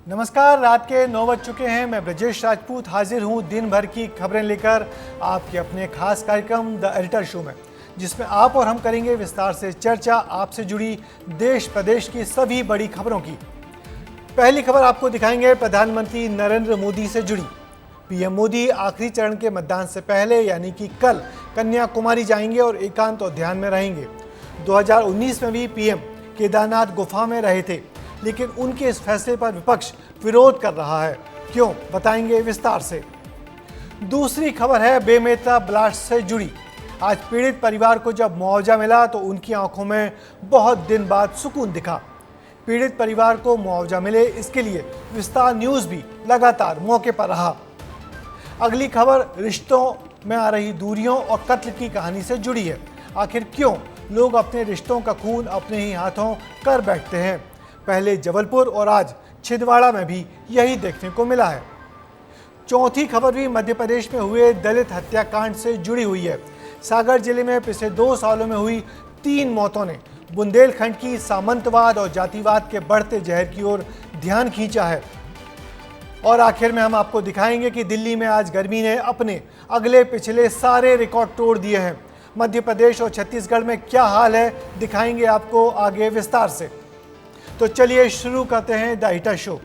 नमस्कार, रात के 9 बज चुके हैं। मैं ब्रजेश राजपूत हाजिर हूं दिन भर की खबरें लेकर आपके अपने खास कार्यक्रम द एडिटर शो में, जिसमें आप और हम करेंगे विस्तार से चर्चा आपसे जुड़ी देश प्रदेश की सभी बड़ी खबरों की। पहली खबर आपको दिखाएंगे प्रधानमंत्री नरेंद्र मोदी से जुड़ी। पीएम मोदी आखिरी चरण के मतदान से पहले यानी कि कल कन्याकुमारी जाएंगे और एकांत उद्यान में रहेंगे। 2019 में भी पीएम केदारनाथ गुफा में रहे थे, लेकिन उनके इस फैसले पर विपक्ष विरोध कर रहा है। क्यों, बताएंगे विस्तार से। दूसरी खबर है बेमेतरा ब्लास्ट से जुड़ी। आज पीड़ित परिवार को जब मुआवजा मिला तो उनकी आंखों में बहुत दिन बाद सुकून दिखा। पीड़ित परिवार को मुआवजा मिले, इसके लिए विस्तार न्यूज़ भी लगातार मौके पर रहा। अगली खबर रिश्तों में आ रही दूरियों और कत्ल की कहानी से जुड़ी है। आखिर क्यों लोग अपने रिश्तों का खून अपने ही हाथों कर बैठते हैं। पहले जबलपुर और आज छिंदवाड़ा में भी यही देखने को मिला है। चौथी खबर भी मध्य प्रदेश में हुए दलित हत्याकांड से जुड़ी हुई है। सागर जिले में पिछले 2 सालों में हुई 3 मौतों ने बुंदेलखंड की सामंतवाद और जातिवाद के बढ़ते जहर की ओर ध्यान खींचा है। और आखिर में हम आपको दिखाएंगे कि दिल्ली में आज गर्मी ने अपने अगले पिछले सारे रिकॉर्ड तोड़ दिए हैं। मध्य प्रदेश और छत्तीसगढ़ में क्या हाल है, दिखाएंगे आपको आगे विस्तार से। तो चलिए शुरू करते हैं द एडिटर शो।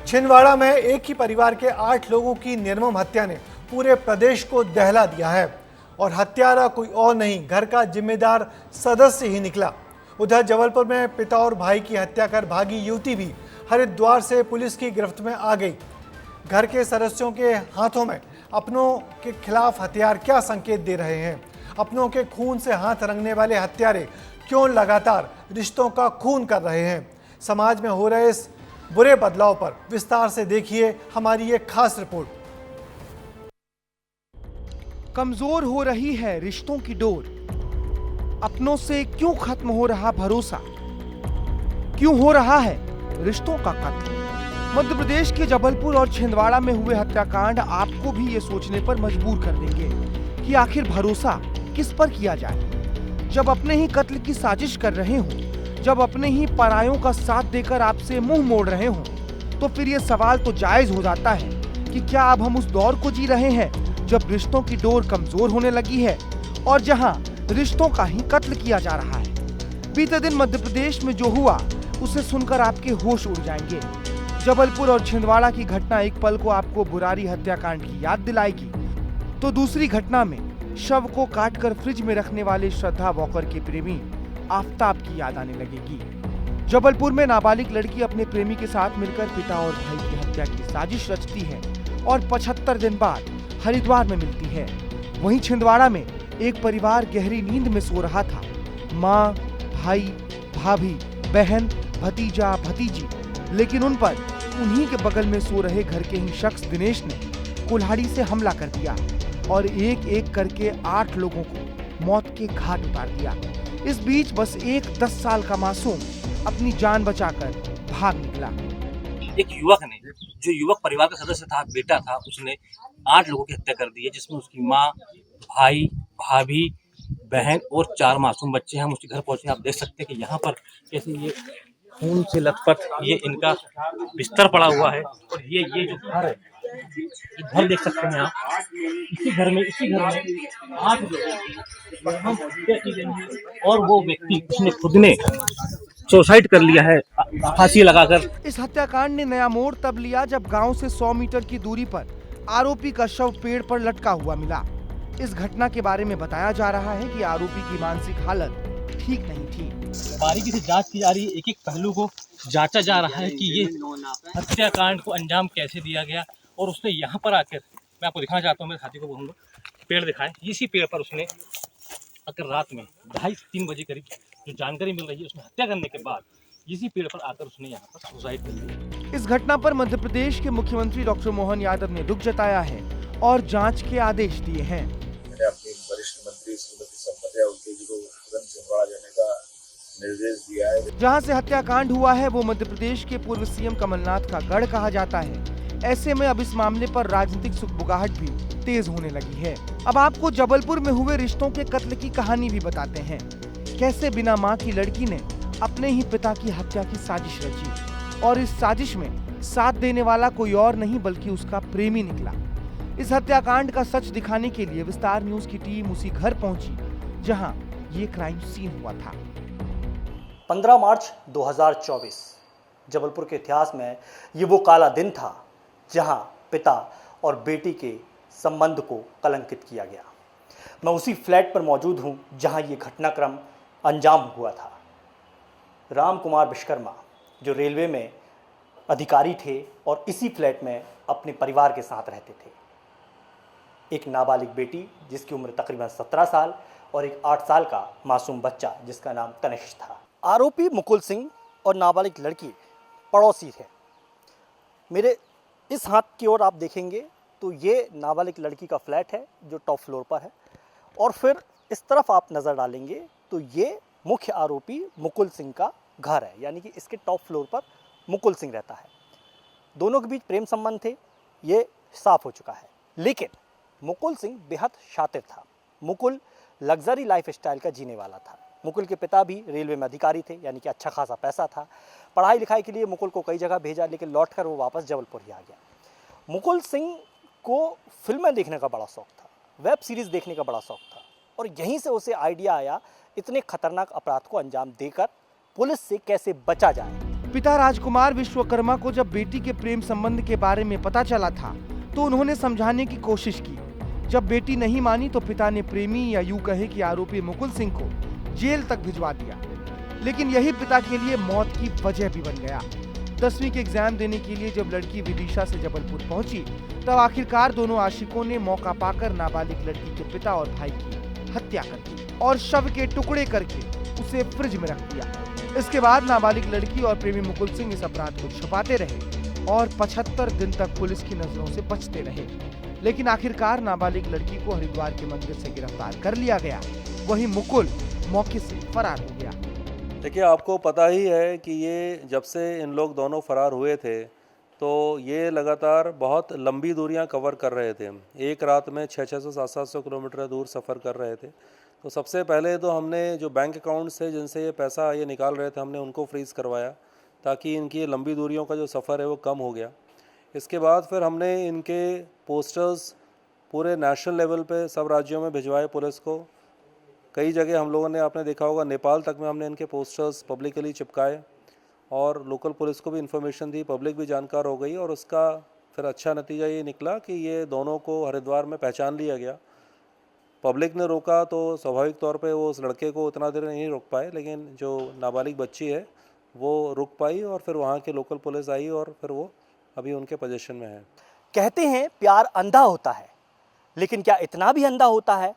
छिंदवाड़ा में एक ही परिवार के 8 लोगों की निर्मम हत्या ने पूरे प्रदेश को दहला दिया है और हत्यारा कोई और नहीं, घर का जिम्मेदार सदस्य ही निकला। उधर जबलपुर में पिता और भाई की हत्या कर भागी युवती भी हरिद्वार से पुलिस की गिरफ्त में आ गई। घर के सदस्यों के हाथों में अपनों के खिलाफ हथियार क्या संकेत दे रहे हैं। अपनों के खून से हाथ रंगने वाले हत्यारे क्यों लगातार रिश्तों का खून कर रहे हैं। समाज में हो रहे इस बुरे बदलाव पर विस्तार से देखिए हमारी ये खास रिपोर्ट। कमजोर हो रही है रिश्तों की डोर, अपनों से क्यों खत्म हो रहा भरोसा, क्यों हो रहा है रिश्तों का कत्ल। मध्य प्रदेश के जबलपुर और छिंदवाड़ा में हुए हत्याकांड आपको भी ये सोचने पर मजबूर कर देंगे कि आखिर भरोसा किस पर किया जाए। जब अपने ही कत्ल की साजिश कर रहे हों, जब अपने ही परायों का साथ देकर आपसे मुंह मोड़ रहे हों, तो फिर ये सवाल तो जायज हो जाता है कि क्या अब हम उस दौर को जी रहे हैं जब रिश्तों की डोर कमजोर होने लगी है और जहां रिश्तों का ही कत्ल किया जा रहा है। बीते दिन मध्य प्रदेश में जो हुआ उसे सुनकर आपके होश उड़ जाएंगे। जबलपुर और छिंदवाड़ा की घटना एक पल को आपको बुरारी हत्याकांड की याद दिलाएगी, तो दूसरी घटना में शव को काटकर फ्रिज में रखने वाले श्रद्धा वॉकर के प्रेमी आफ्ताब की याद आने लगेगी। जबलपुर में नाबालिग लड़की अपने प्रेमी के साथ मिलकर पिता और भाई की हत्या की साजिश रचती है और 75 दिन बाद हरिद्वार में मिलती है। वहीं छिंदवाड़ा में एक परिवार गहरी नींद में सो रहा था। माँ, भाई, भाभी, बहन, भतीजा, भतीजी, लेकिन उन पर उन्हीं के बगल में सो रहे घर के ही शख्स दिनेश ने कुल्हाड़ी से हमला कर दिया और एक एक करके 8 लोगों को मौत के घाट उतार दिया। इस बीच बस एक 10 साल का मासूम अपनी जान बचाकर भाग निकला। एक युवक ने, जो युवक परिवार का सदस्य था, बेटा था, उसने 8 लोगों की हत्या कर दी है, जिसमें उसकी माँ, भाई, भाभी, बहन और 4 मासूम बच्चे हैं। हम उसके घर पहुंचे, आप देख सकते हैं कि यहाँ पर कैसे ये खून से लथपथ ये इनका बिस्तर पड़ा हुआ है और ये जो घर है, ये घर देख सकते हैं आप। इसी घर में 8 लोग और वो व्यक्ति उसने खुद ने सुसाइड कर लिया है फांसी लगाकर। इस हत्याकांड ने नया मोड़ तब लिया जब गांव से 100 मीटर की दूरी पर आरोपी का शव पेड़ पर लटका हुआ मिला। इस घटना के बारे में बताया जा रहा है कि आरोपी की मानसिक हालत ठीक नहीं थी। बारीकी से जांच की जा रही है, एक एक पहलू को जांचा जा रहा है कि ये हत्याकांड को अंजाम कैसे दिया गया। और उसने यहाँ पर आकर, मैं आपको दिखाना चाहता हूँ, मेरे साथी को बोलूँगा पेड़ दिखाएं। इसी पेड़ पर उसने आकर रात में 2:30-3 बजे करीब जो जानकारी मिल रही है, उसने हत्या करने के बाद इसी पेड़ पर आकर उसने यहाँ पर सुसाइड कर लिया। इस घटना पर मध्य प्रदेश के मुख्यमंत्री डॉक्टर मोहन यादव ने दुख जताया है और जांच के आदेश दिए हैं। मैंने अपनी वरिष्ठ मंत्री श्रीमती संपत्या उनके जी को तुरंत छिंदवाड़ा जाने का निर्देश दिया है। जहां से हत्याकांड हुआ है वो मध्य प्रदेश के पूर्व सीएम कमलनाथ का गढ़ कहा जाता है। ऐसे में अब इस मामले पर राजनीतिक सुगबुगाहट भी तेज होने लगी है। अब आपको जबलपुर में हुए रिश्तों के कत्ल की कहानी भी बताते हैं। कैसे बिना मां की लड़की ने अपने ही पिता की हत्या की साजिश रची। और इस साजिश में साथ देने वाला कोई और नहीं बल्कि उसका प्रेमी निकला। इस हत्याकांड का सच दिखाने के लिए विस्तार न्यूज की टीम उसी घर पहुंची जहां ये क्राइम सीन हुआ था। 15 मार्च 2024 जबलपुर के इतिहास में ये वो काला दिन था जहां पिता और बेटी के संबंध को कलंकित किया गया। मैं उसी फ्लैट पर मौजूद हूं जहां ये घटनाक्रम अंजाम हुआ था। राम कुमार विश्वकर्मा जो रेलवे में अधिकारी थे और इसी फ्लैट में अपने परिवार के साथ रहते थे। एक नाबालिग बेटी जिसकी उम्र तकरीबन 17 साल और एक 8 साल का मासूम बच्चा जिसका नाम तनिष्क था। आरोपी मुकुल सिंह और नाबालिग लड़की पड़ोसी थे। मेरे इस हाथ की ओर आप देखेंगे तो ये नाबालिग लड़की का फ्लैट है जो टॉप फ्लोर पर है, और फिर इस तरफ आप नज़र डालेंगे तो ये मुख्य आरोपी मुकुल सिंह का घर है, यानी कि इसके टॉप फ्लोर पर मुकुल सिंह रहता है। दोनों के बीच प्रेम संबंध थे, ये साफ हो चुका है। लेकिन मुकुल सिंह बेहद शातिर था। मुकुल लग्जरी लाइफ स्टाइल का जीने वाला था। मुकुल के पिता भी रेलवे में अधिकारी थे, यानी कि अच्छा खासा पैसा था। पढ़ाई लिखाई के लिए मुकुल को कई जगह भेजा, लेकिन लौटकर वो वापस जबलपुर ही आ गया। मुकुल सिंह को फिल्में देखने का बड़ा शौक था, वेब सीरीज़ देखने का बड़ा शौक था, और यहीं से उसे आइडिया आया इतने खतरनाक अपराध को अंजाम देकर पुलिस से कैसे बचा जाए। पिता राजकुमार विश्वकर्मा को जब बेटी के प्रेम संबंध के बारे में पता चला था तो उन्होंने समझाने की कोशिश की। जब बेटी नहीं मानी तो पिता ने प्रेमी या यूं कहे कि आरोपी मुकुल सिंह को जेल तक भिजवा दिया। लेकिन यही पिता के लिए मौत की वजह भी बन गया। 10वीं के एग्जाम देने के लिए जब लड़की विदिशा से जबलपुर पहुंची तब आखिरकार दोनों आशिकों ने मौका पाकर नाबालिग लड़की के पिता और भाई की हत्या कर दी और शव के टुकड़े करके उसे फ्रिज में रख दिया। इसके बाद नाबालिग लड़की और प्रेमी मुकुल सिंह इस अपराध को छुपाते रहे और 75 दिन तक पुलिस की नजरों से बचते रहे। लेकिन आखिरकार नाबालिग लड़की को हरिद्वार के मंदिर से गिरफ्तार कर लिया गया। वहीं मुकुल मौके से फरार हो गया। देखिए, आपको पता ही है कि ये जब से इन लोग दोनों फरार हुए थे तो ये लगातार बहुत लंबी दूरियां कवर कर रहे थे। एक रात में 600 से 700 किलोमीटर दूर सफ़र कर रहे थे। तो सबसे पहले तो हमने जो बैंक अकाउंट्स थे जिनसे ये पैसा ये निकाल रहे थे, हमने उनको फ्रीज़ करवाया ताकि इनकी लंबी दूरियों का जो सफ़र है वो कम हो गया। इसके बाद फिर हमने इनके पोस्टर्स पूरे नेशनल लेवल पे सब राज्यों में भिजवाए पुलिस को। कई जगह हम लोगों ने, आपने देखा होगा, नेपाल तक में हमने इनके पोस्टर्स पब्लिकली चिपकाए और लोकल पुलिस को भी इन्फॉर्मेशन दी, पब्लिक भी जानकार हो गई। और उसका फिर अच्छा नतीजा ये निकला कि ये दोनों को हरिद्वार में पहचान लिया गया। पब्लिक ने रोका तो स्वाभाविक तौर पे वो उस लड़के को उतना देर नहीं रोक पाए, लेकिन जो नाबालिग बच्ची है वो रुक पाई और फिर वहाँ के लोकल पुलिस आई और फिर वो अभी उनके पोजीशन में है। कहते हैं प्यार अंधा होता है, लेकिन क्या इतना भी अंधा होता है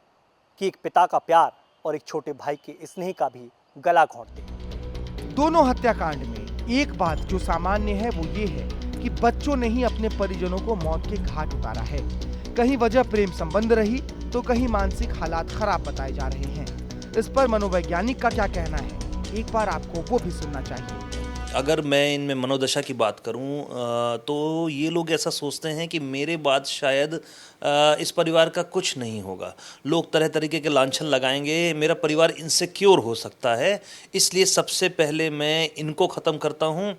कि एक पिता का प्यार और एक छोटे भाई के स्नेह का भी गला घोंटते हैं। दोनों हत्याकांड में एक बात जो सामान्य है वो ये है कि बच्चों ने ही अपने परिजनों को मौत के घाट उतारा है। कहीं वजह प्रेम संबंध रही तो कहीं मानसिक हालात खराब बताए जा रहे हैं। इस पर मनोवैज्ञानिक का क्या कहना है, एक बार आपको वो भी सुनना चाहिए। अगर मैं इनमें मनोदशा की बात करूं तो ये लोग ऐसा सोचते हैं कि मेरे बाद शायद इस परिवार का कुछ नहीं होगा। लोग तरह तरीके के लांछन लगाएंगे, मेरा परिवार इनसिक्योर हो सकता है, इसलिए सबसे पहले मैं इनको ख़त्म करता हूं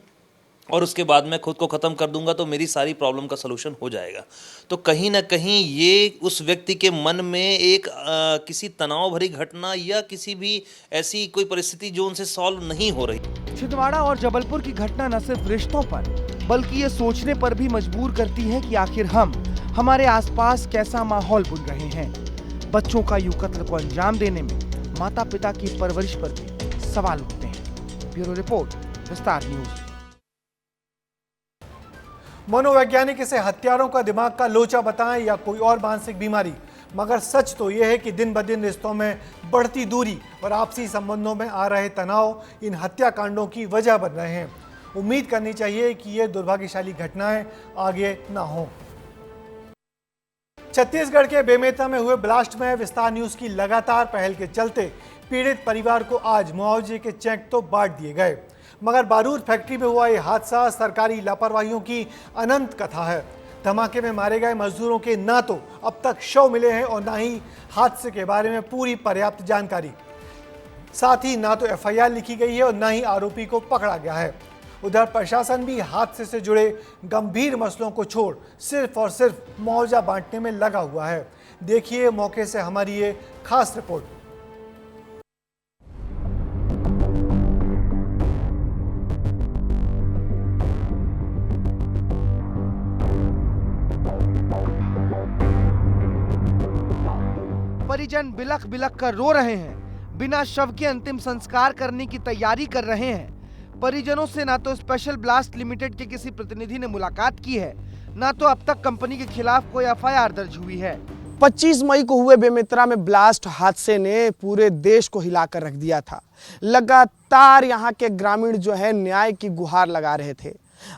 और उसके बाद मैं खुद को ख़त्म कर दूंगा तो मेरी सारी प्रॉब्लम का सलूशन हो जाएगा। तो कहीं ना कहीं ये उस व्यक्ति के मन में एक किसी तनाव भरी घटना या किसी भी ऐसी कोई परिस्थिति जो उनसे सॉल्व नहीं हो रही। छिंदवाड़ा और जबलपुर की घटना न सिर्फ रिश्तों पर बल्कि ये सोचने पर भी मजबूर करती है कि आखिर हम हमारे आसपास कैसा माहौल बुन रहे हैं। बच्चों का यूं कत्ल को अंजाम देने में माता पिता की परवरिश पर भी सवाल उठते हैं। ब्यूरो रिपोर्ट, विस्तार न्यूज। मनोवैज्ञानिक इसे हत्यारों का दिमाग का लोचा बताएं या कोई और मानसिक बीमारी, मगर सच तो यह है कि दिन ब दिन रिश्तों में बढ़ती दूरी और आपसी संबंधों में आ रहे तनाव इन हत्याकांडों की वजह बन रहे हैं। उम्मीद करनी चाहिए कि ये दुर्भाग्यशाली घटनाएं आगे ना हों। छत्तीसगढ़ के बेमेतरा में हुए ब्लास्ट में विस्तार न्यूज की लगातार पहल के चलते पीड़ित परिवार को आज मुआवजे के चेक तो बांट दिए गए, मगर बारूद फैक्ट्री में हुआ यह हादसा सरकारी लापरवाहियों की अनंत कथा है। धमाके में मारे गए मजदूरों के ना तो अब तक शव मिले हैं और ना ही हादसे के बारे में पूरी पर्याप्त जानकारी। साथ ही ना तो एफआईआर लिखी गई है और ना ही आरोपी को पकड़ा गया है। उधर प्रशासन भी हादसे से जुड़े गंभीर मसलों को छोड़ सिर्फ और सिर्फ मुआवजा बांटने में लगा हुआ है। देखिए मौके से हमारी ये खास रिपोर्ट। परिजन बिलख बिलख कर रो रहे हैं, बिना शव के अंतिम संस्कार करने की तैयारी कर रहे हैं। परिजनों से ना तो स्पेशल ब्लास्ट लिमिटेड के किसी प्रतिनिधि ने मुलाकात की है, ना तो अब तक कंपनी के खिलाफ कोई एफआईआर दर्ज हुई है। 25 मई को हुए बेमेतरा में ब्लास्ट हादसे ने पूरे देश को हिलाकर रख दिया था। लगातार यहाँ के ग्रामीण जो है न्याय की गुहार लगा रहे थे।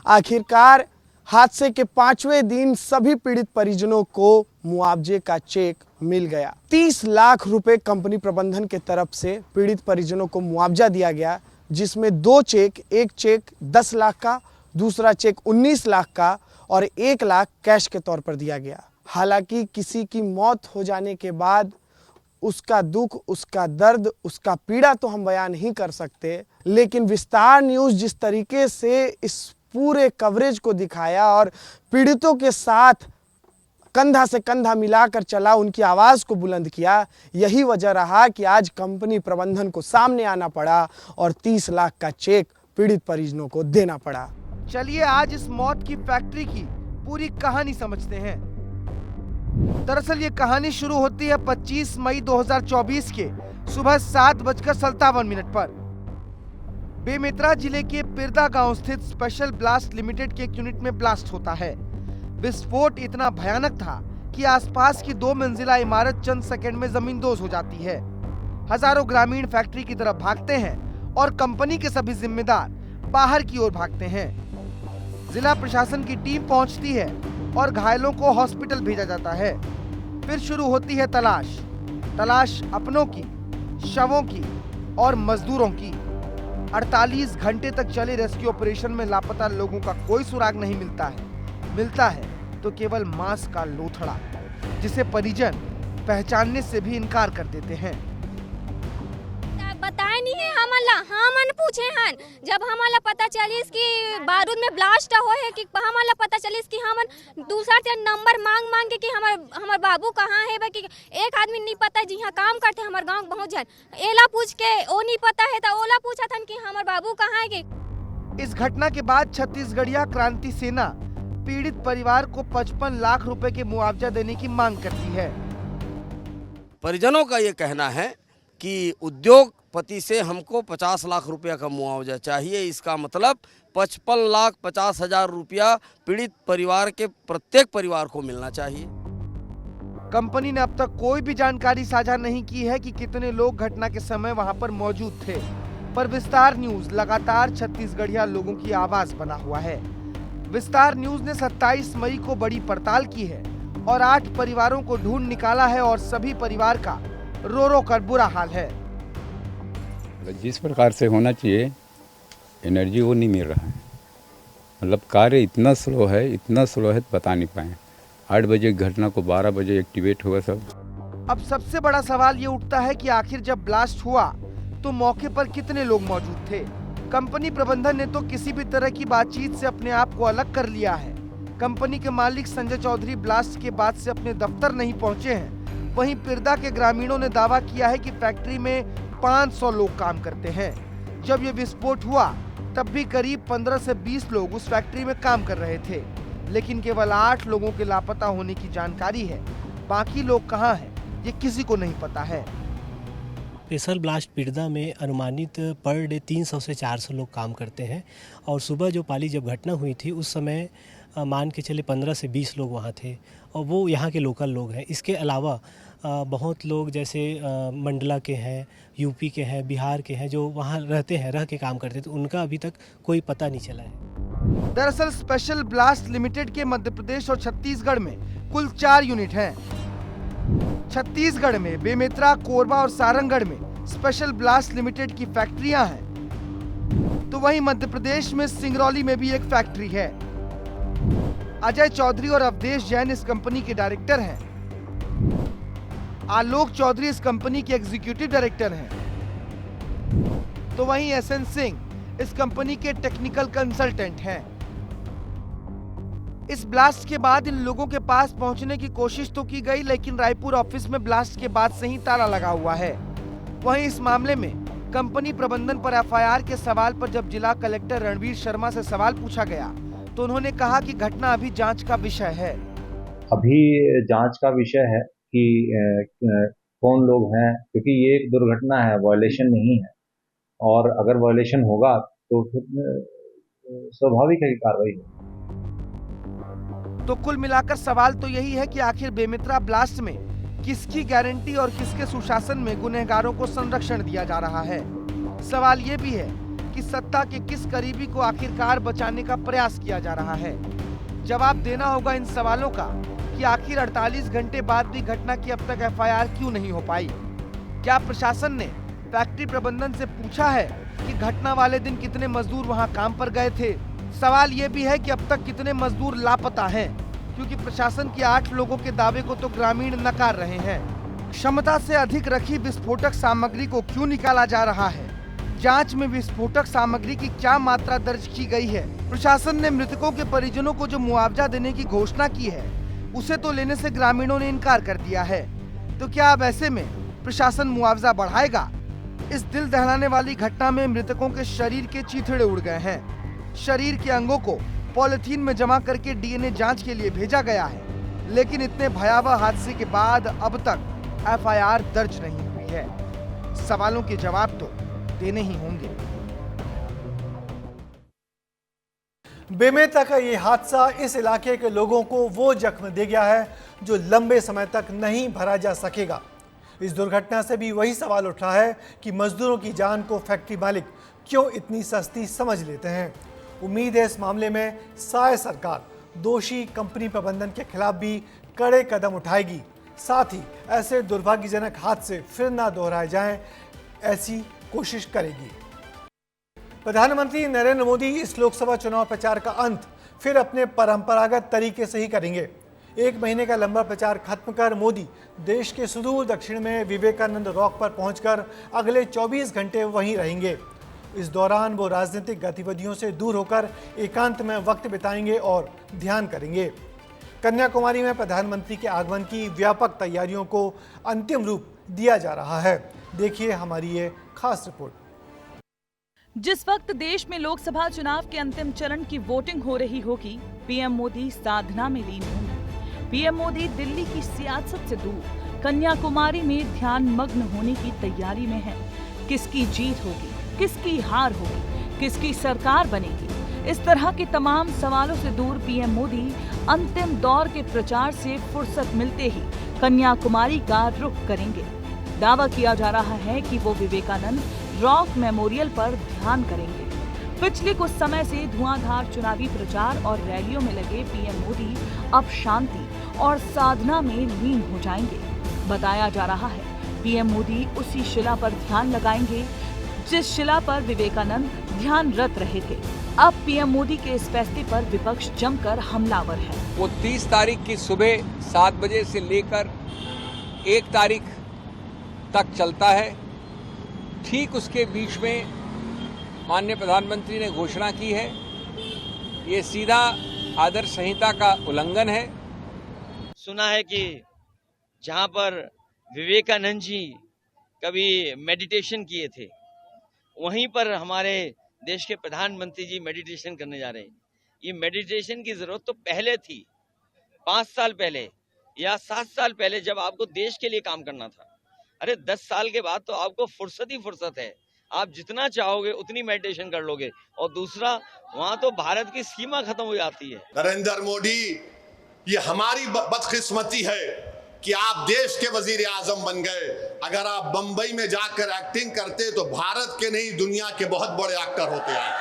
आखिरकार हादसे के 5वें दिन सभी पीड़ित परिजनों को मुआवजे का चेक मिल गया। 30 लाख रुपए कंपनी प्रबंधन के तरफ से पीड़ित परिजनों को मुआवजा दिया गया, जिसमें 2 चेक, एक चेक 10 लाख का, दूसरा चेक 19 लाख का और 1 लाख कैश के तौर पर दिया गया। हालांकि किसी की मौत हो जाने के बाद उसका दुख, उसका दर्द, उसका पीड़ा तो हम बयान नहीं कर सकते, लेकिन विस्तार न्यूज़ जिस तरीके से इस पूरे कवरेज को दिखाया और पीड़ितों के साथ कंधा से कंधा मिलाकर चला, उनकी आवाज़ को बुलंद किया, यही वजह रहा कि आज कंपनी प्रबंधन को सामने आना पड़ा और 30 लाख का चेक पीड़ित परिजनों को देना पड़ा। चलिए आज इस मौत की फैक्ट्री की पूरी कहानी समझते हैं। दरअसल ये कहानी शुरू होती है 25 मई 2024 के सुबह 7:57 पर। बेमेतरा जिले के पिरदा गांव स्थित स्पेशल ब्लास्ट लिमिटेड के एक यूनिट में ब्लास्ट होता है। विस्फोट इतना भयानक था कि आसपास की 2 मंजिला इमारत चंद सेकंड में जमींदोज हो जाती है। हजारों ग्रामीण फैक्ट्री की तरफ भागते हैं और कंपनी के सभी जिम्मेदार बाहर की ओर भागते हैं। जिला प्रशासन की टीम पहुंचती है और घायलों को हॉस्पिटल भेजा जाता है। फिर शुरू होती है तलाश अपनों की, शवों की और मजदूरों की। 48 घंटे तक चले रेस्क्यू ऑपरेशन में लापता लोगों का कोई सुराग नहीं मिलता है तो केवल मांस का लोथड़ा, जिसे परिजन पहचानने से भी इनकार कर देते हैं। बताए नहीं है हमन पूछे हन, जब हमारा पता चलिस कि बारूद में ब्लास्ट हो है कि हमारा पता चलिस कि हमन दूसरा से नंबर मांग के कि हमर बाबू कहाँ है, कि एक आदमी नहीं पता जी यहाँ काम करते हमार गांव बहुत जन एला पूछ के ओ नहीं पता है तो ओला पूछा था कि हमार बाबू कहाँ है। इस घटना के बाद छत्तीसगढ़िया क्रांति सेना पीड़ित परिवार को 55 लाख रुपए के मुआवजा देने की मांग करती है। परिजनों का ये कहना है कि उद्योगपति से हमको 50 लाख रुपया का मुआवजा चाहिए। इसका मतलब 55,50,000 रुपया पीड़ित परिवार के प्रत्येक परिवार को मिलना चाहिए। कंपनी ने अब तक कोई भी जानकारी साझा नहीं की है कि कितने लोग घटना के समय वहां पर मौजूद थे, पर विस्तार न्यूज लगातार छत्तीसगढ़िया लोगों की आवाज बना हुआ है। विस्तार न्यूज ने 27 मई को बड़ी पड़ताल की है और 8 परिवारों को ढूंढ निकाला है और सभी परिवार का रो कर बुरा हाल है। जिस प्रकार से होना चाहिए एनर्जी वो नहीं मिल रहा है। मतलब कार्य इतना स्लो है बता नहीं पाए। 8 बजे घटना को 12 बजे एक्टिवेट हुआ सब। अब सबसे बड़ा सवाल ये उठता है कि आखिर जब ब्लास्ट हुआ तो मौके पर कितने लोग मौजूद थे। कंपनी प्रबंधन ने तो किसी भी तरह की बातचीत से अपने आप को अलग कर लिया है। कंपनी के मालिक संजय चौधरी ब्लास्ट के बाद से अपने दफ्तर नहीं पहुंचे हैं। वहीं पिरदा के ग्रामीणों ने दावा किया है कि फैक्ट्री में 500 लोग काम करते हैं। जब ये विस्फोट हुआ तब भी करीब 15 से 20 लोग उस फैक्ट्री में काम कर रहे थे, लेकिन केवल 8 लोगों के लापता होने की जानकारी है। बाकी लोग कहां हैं ये किसी को नहीं पता है। स्पेशल ब्लास्ट पिरदा में अनुमानित पर डे 300 से 400 लोग काम करते हैं और सुबह जो पाली जब घटना हुई थी उस समय मान के चले 15 से 20 लोग वहाँ थे और वो यहाँ के लोकल लोग हैं। इसके अलावा बहुत लोग जैसे मंडला के हैं, यूपी के हैं, बिहार के हैं जो वहाँ रहते हैं, रह के काम करते तो उनका अभी तक कोई पता नहीं चला है। दरअसल स्पेशल ब्लास्ट लिमिटेड के मध्य प्रदेश और छत्तीसगढ़ में कुल 4 यूनिट हैं। छत्तीसगढ़ में बेमेतरा, कोरबा और सारंगगढ़ में स्पेशल ब्लास्ट लिमिटेड की फैक्ट्रियां हैं, तो वहीं मध्य प्रदेश में सिंगरौली में भी एक फैक्ट्री है। अजय चौधरी और अवधेश जैन इस कंपनी के डायरेक्टर हैं। आलोक चौधरी इस कंपनी के एग्जीक्यूटिव डायरेक्टर हैं। तो वहीं एसएन सिंह इस कंपनी के टेक्निकल कंसल्टेंट हैं। इस ब्लास्ट के बाद इन लोगों के पास पहुंचने की कोशिश तो की गई, लेकिन रायपुर ऑफिस में ब्लास्ट के बाद से ही ताला लगा हुआ है। वहीं इस मामले में कंपनी प्रबंधन पर एफआईआर के सवाल पर जब जिला कलेक्टर रणवीर शर्मा से सवाल पूछा गया तो उन्होंने कहा कि घटना अभी जांच का विषय है। अभी जांच का विषय है कि कौन लोग हैं, क्योंकि ये एक दुर्घटना है, वायलेशन नहीं है, और अगर वायलेशन होगा तो फिर स्वाभाविक है कि कार्रवाई होगी। तो कुल मिलाकर सवाल तो यही है कि आखिर बेमित्रा ब्लास्ट में किसकी गारंटी और किसके सुशासन में गुनहगारों को संरक्षण दिया जा रहा है। सवाल ये भी है कि सत्ता के किस करीबी को आखिरकार बचाने का प्रयास किया जा रहा है। जवाब देना होगा इन सवालों का कि आखिर 48 घंटे बाद भी घटना की अब तक एफआईआर क्यों नहीं हो पाई। क्या प्रशासन ने फैक्ट्री प्रबंधन से पूछा है कि घटना वाले दिन कितने मजदूर वहां काम पर गए थे। सवाल ये भी है कि अब तक कितने मजदूर लापता हैं, क्योंकि प्रशासन के 8 लोगों के दावे को तो ग्रामीण नकार रहे हैं। क्षमता से अधिक रखी विस्फोटक सामग्री को क्यों निकाला जा रहा है? जांच में विस्फोटक सामग्री की क्या मात्रा दर्ज की गई है? प्रशासन ने मृतकों के परिजनों को जो मुआवजा देने की घोषणा की है उसे तो लेने से ग्रामीणों ने इनकार कर दिया है। तो क्या अब ऐसे में प्रशासन मुआवजा बढ़ाएगा? इस दिल दहलाने वाली घटना में मृतकों के शरीर के चीथड़े उड़ गए हैं। शरीर के अंगों को पॉलिथीन में जमा करके डीएनए जांच के लिए भेजा गया है, लेकिन इतने भयावह हादसे के बाद अब तक एफआईआर दर्ज नहीं हुई है। सवालों के जवाब तो देने ही होंगे। बेमेतरा का ये हादसा इस इलाके के लोगों को वो जख्म दे गया है जो लंबे समय तक नहीं भरा जा सकेगा। इस दुर्घटना से भी वही सवाल उठ रहा है कि मजदूरों की जान को फैक्ट्री मालिक क्यों इतनी सस्ती समझ लेते हैं। उम्मीद है इस मामले में साय सरकार दोषी कंपनी प्रबंधन के खिलाफ भी कड़े कदम उठाएगी, साथ ही ऐसे दुर्भाग्यजनक हादसे फिर ना दोहराए जाएं, ऐसी कोशिश करेगी। प्रधानमंत्री नरेंद्र मोदी इस लोकसभा चुनाव प्रचार का अंत फिर अपने परंपरागत तरीके से ही करेंगे। 1 महीने का लंबा प्रचार खत्म कर मोदी देश के सुदूर दक्षिण में विवेकानंद रॉक पर पहुंचकर अगले 24 घंटे वहीं रहेंगे। इस दौरान वो राजनीतिक गतिविधियों से दूर होकर एकांत में वक्त बिताएंगे और ध्यान करेंगे। कन्याकुमारी में प्रधानमंत्री के आगमन की व्यापक तैयारियों को अंतिम रूप दिया जा रहा है। देखिए हमारी ये खास रिपोर्ट। जिस वक्त देश में लोकसभा चुनाव के अंतिम चरण की वोटिंग हो रही होगी, पीएम मोदी साधना में लीन होंगे। पीएम मोदी दिल्ली की सियासत से दूर कन्याकुमारी में ध्यान मग्न होने की तैयारी में हैं। किसकी जीत होगी, किसकी हार होगी, किसकी सरकार बनेगी, इस तरह के तमाम सवालों से दूर पीएम मोदी अंतिम दौर के प्रचार से फुर्सत मिलते ही कन्याकुमारी का रुख करेंगे। दावा किया जा रहा है कि वो विवेकानंद रॉक मेमोरियल पर ध्यान करेंगे। पिछले कुछ समय से धुआंधार चुनावी प्रचार और रैलियों में लगे पीएम मोदी अब शांति और साधना में लीन हो जाएंगे। बताया जा रहा है पीएम मोदी उसी शिला पर ध्यान लगाएंगे जिस शिला पर विवेकानंद ध्यानरत रहे थे। अब पीएम मोदी के इस फैसले पर विपक्ष जमकर हमलावर है। वो 30 तारीख की सुबह 7 बजे से लेकर 1 तारीख तक चलता है। ठीक उसके बीच में माननीय प्रधानमंत्री ने घोषणा की है, ये सीधा आदर्श संहिता का उल्लंघन है। सुना है कि जहां पर विवेकानंद जी कभी मेडिटेशन किए थे, वहीं पर हमारे देश के प्रधानमंत्री जी मेडिटेशन करने जा रहे हैं। ये मेडिटेशन की जरूरत तो पहले थी, 5 साल पहले या 7 साल पहले, जब आपको देश के लिए काम करना था। अरे 10 साल के बाद तो आपको फुर्सत ही फुर्सत है, आप जितना चाहोगे उतनी मेडिटेशन कर लोगे। और दूसरा, वहाँ तो भारत की सीमा खत्म हो जाती है। नरेंद्र मोदी, ये हमारी बदकिस्मती है कि आप देश के वजीर आजम बन गए। अगर आप बंबई में जाकर एक्टिंग करते तो भारत के नहीं दुनिया के बहुत बड़े एक्टर होते आप,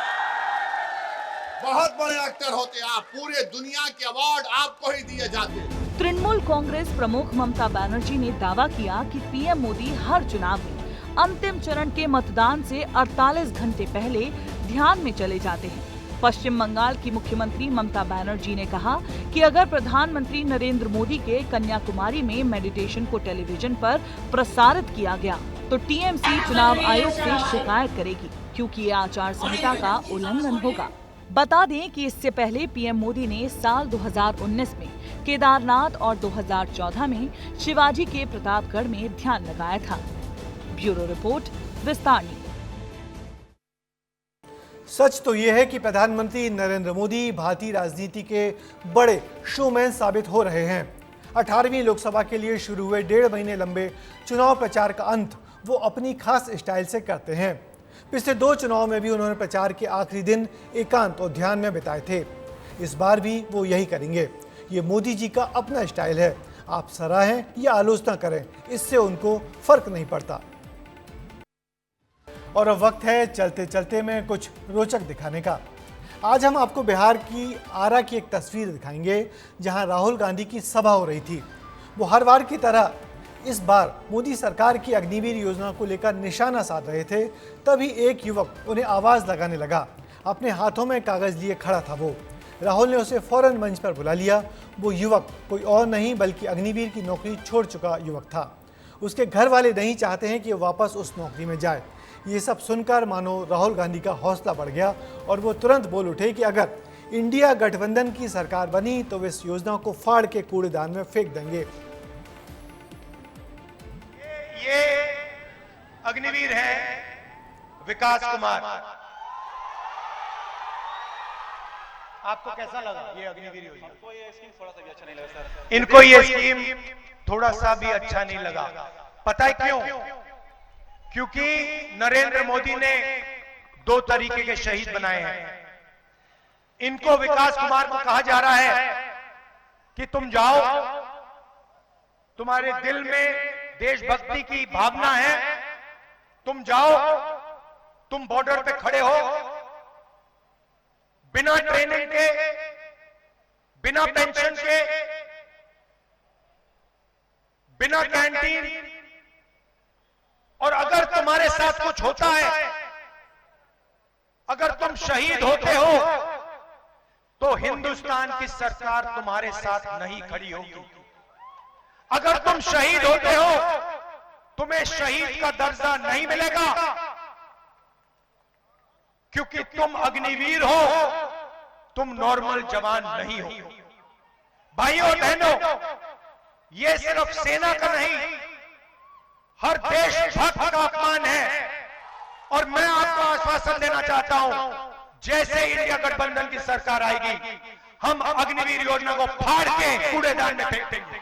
बहुत बड़े एक्टर होते आप। पूरे दुनिया के अवार्ड आपको ही दिए जाते। तृणमूल कांग्रेस प्रमुख ममता बनर्जी ने दावा किया कि पीएम मोदी हर चुनाव में अंतिम चरण के मतदान से 48 घंटे पहले ध्यान में चले जाते हैं। पश्चिम बंगाल की मुख्यमंत्री ममता बनर्जी ने कहा कि अगर प्रधानमंत्री नरेंद्र मोदी के कन्याकुमारी में मेडिटेशन को टेलीविजन पर प्रसारित किया गया तो तो टीएमसी चुनाव आयोग से शिकायत करेगी, क्योंकि ये आचार संहिता का उल्लंघन होगा। बता दें कि इससे पहले पीएम मोदी ने साल 2019 में केदारनाथ और 2014 में शिवाजी के प्रतापगढ़ में ध्यान लगाया था। ब्यूरो रिपोर्ट, विस्तार न्यूज। सच तो ये है कि प्रधानमंत्री नरेंद्र मोदी भारतीय राजनीति के बड़े शोमैन साबित हो रहे हैं। 18वीं लोकसभा के लिए शुरू हुए 1.5 महीने लंबे चुनाव प्रचार का अंत वो अपनी खास स्टाइल से करते हैं। पिछले 2 चुनाव में भी उन्होंने प्रचार के आखिरी दिन एकांत और ध्यान में बिताए थे। इस बार भी वो यही करेंगे। ये मोदी जी का अपना स्टाइल है। आप सराहें या आलोचना करें, इससे उनको फर्क नहीं पड़ता। और अब वक्त है चलते चलते में कुछ रोचक दिखाने का। आज हम आपको बिहार की आरा की एक तस्वीर दिखाएंगे, जहां राहुल गांधी की सभा हो रही थी। वो हर बार की तरह इस बार मोदी सरकार की अग्निवीर योजना को लेकर निशाना साध रहे थे। तभी एक युवक उन्हें आवाज़ लगाने लगा। अपने हाथों में कागज़ लिए खड़ा था वो। राहुल ने उसे फौरन मंच पर बुला लिया। वो युवक कोई और नहीं बल्कि अग्निवीर की नौकरी छोड़ चुका युवक था। उसके घर वाले नहीं चाहते हैं कि वो वापस उस नौकरी में जाए। ये सब सुनकर मानो राहुल गांधी का हौसला बढ़ गया और वो तुरंत बोल उठे कि अगर इंडिया गठबंधन की सरकार बनी तो वे इस योजना को फाड़ के कूड़ेदान में फेंक देंगे। ये अग्निवीर है विकास कुमार। आपको कैसा लगा ये अग्निवीर योजना? हमको ये स्कीम थोड़ा सा भी अच्छा नहीं लगा सर। इनको ये स्कीम थोड़ा सा भी अच्छा नहीं लगा। पता है क्यों? क्योंकि नरेंद्र मोदी ने 2 तरीके के शहीद बनाए हैं। इनको विकास कुमार को कहा जा रहा है कि तुम जाओ, तुम्हारे दिल में देशभक्ति की भावना है, तुम जाओ, तुम बॉर्डर पे खड़े हो, बिना ट्रेनिंग के, बिना पेंशन के, बिना कैंटीन, और अगर तुम्हारे साथ कुछ होता है, अगर तुम शहीद होते हो, तो हिंदुस्तान की सरकार तुम्हारे साथ नहीं खड़ी होगी। अगर तुम शहीद होते हो, तुम्हें शहीद का दर्जा नहीं मिलेगा, क्योंकि तुम अग्निवीर हो, तुम नॉर्मल जवान नहीं हो। भाइयों और बहनों, ये सिर्फ सेना का नहीं, हर देशभक्त का अपमान है। और मैं आपको आश्वासन देना चाहता हूं, जैसे इंडिया गठबंधन की सरकार आएगी, हम अग्निवीर योजना को फाड़ के कूड़ेदान में फेंक देंगे।